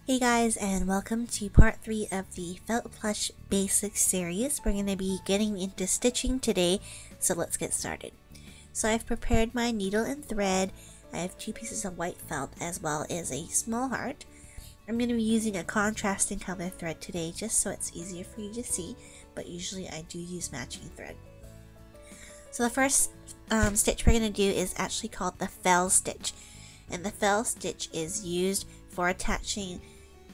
Hey guys, and welcome to part 3 of the Felt Plush Basics series. We're going to be getting into stitching today, so let's get started. So I've prepared my needle and thread. I have 2 pieces of white felt as well as a small heart. I'm going to be using a contrasting color thread today just so it's easier for you to see, but usually I do use matching thread. So the first stitch we're going to do is actually called the fell stitch, and the fell stitch is used for attaching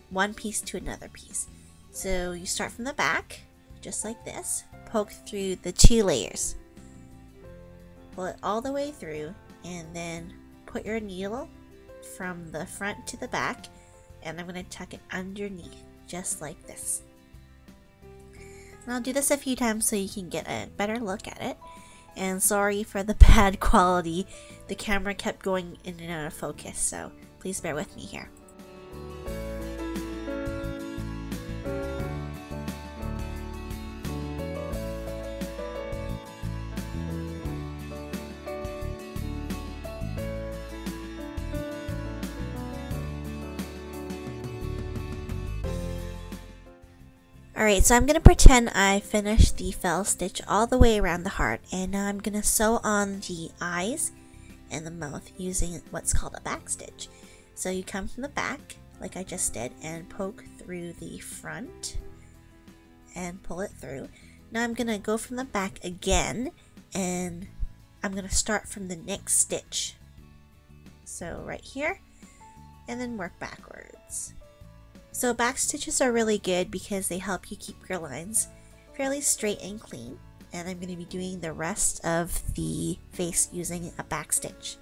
one piece to another piece. So you start from the back, just like this, poke through the 2 layers, pull it all the way through, and then put your needle from the front to the back, and I'm going to tuck it underneath, just like this. And I'll do this a few times so you can get a better look at it. And sorry for the bad quality, the camera kept going in and out of focus, so please bear with me here. Alright, so I'm going to pretend I finished the fell stitch all the way around the heart, and now I'm going to sew on the eyes and the mouth using what's called a back stitch. So you come from the back, like I just did, and poke through the front and pull it through. Now I'm going to go from the back again, and I'm going to start from the next stitch. So right here, and then work backwards. So back stitches are really good because they help you keep your lines fairly straight and clean. And I'm going to be doing the rest of the face using a back stitch.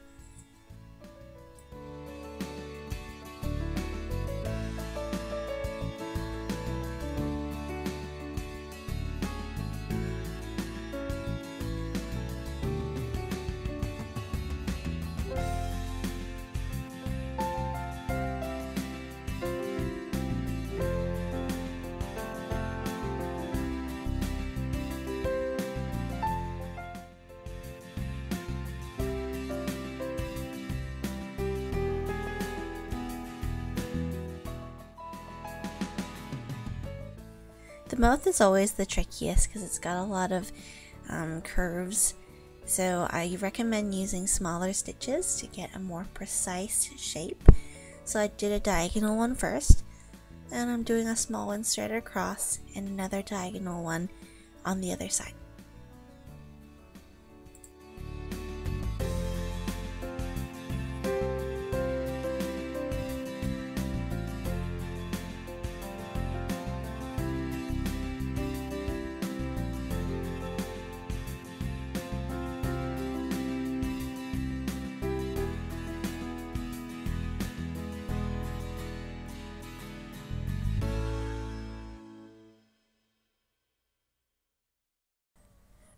The mouth is always the trickiest because it's got a lot of curves, so I recommend using smaller stitches to get a more precise shape. So I did a diagonal one first, and I'm doing a small one straight across and another diagonal one on the other side.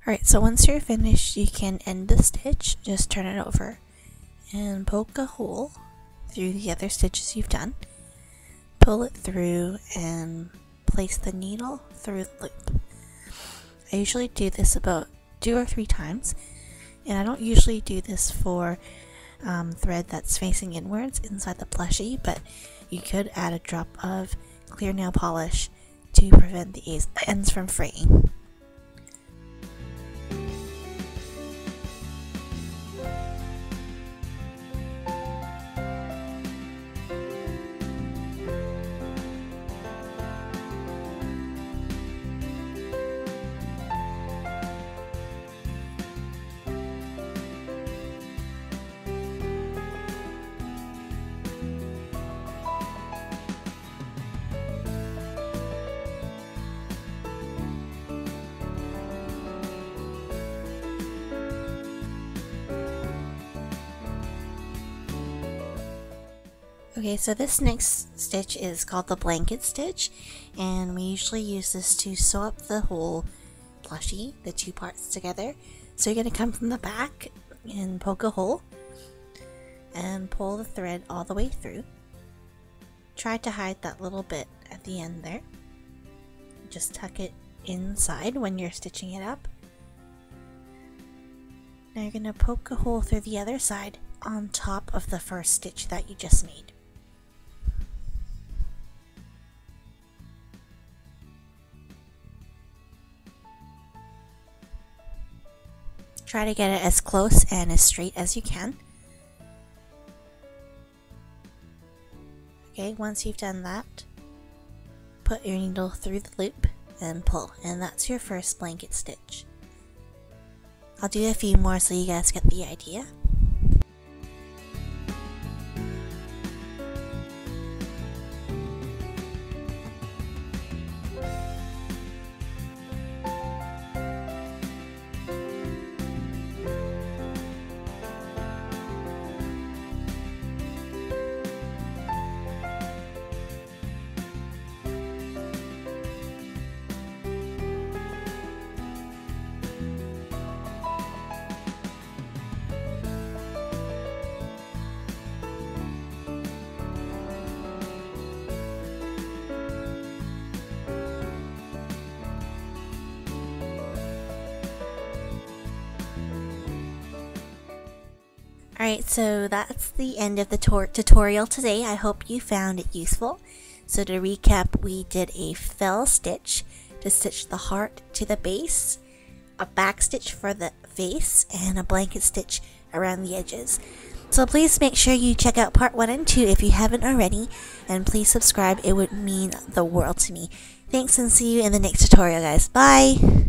Alright, so once you're finished, you can end the stitch, just turn it over and poke a hole through the other stitches you've done, pull it through and place the needle through the loop. I usually do this about 2 or 3 times, and I don't usually do this for thread that's facing inwards inside the plushie, but you could add a drop of clear nail polish to prevent the ends from fraying. Okay, so this next stitch is called the blanket stitch, and we usually use this to sew up the whole plushie, the 2 parts together. So you're going to come from the back and poke a hole and pull the thread all the way through. Try to hide that little bit at the end there. Just tuck it inside when you're stitching it up. Now you're going to poke a hole through the other side on top of the first stitch that you just made. Try to get it as close and as straight as you can. Okay, once you've done that, put your needle through the loop and pull, and that's your first blanket stitch. I'll do a few more so you guys get the idea. Alright, so that's the end of the tutorial today. I hope you found it useful. So to recap, we did a fell stitch to stitch the heart to the base, a back stitch for the face, and a blanket stitch around the edges. So please make sure you check out part 1 and 2 if you haven't already, and please subscribe, it would mean the world to me. Thanks and see you in the next tutorial, guys. Bye!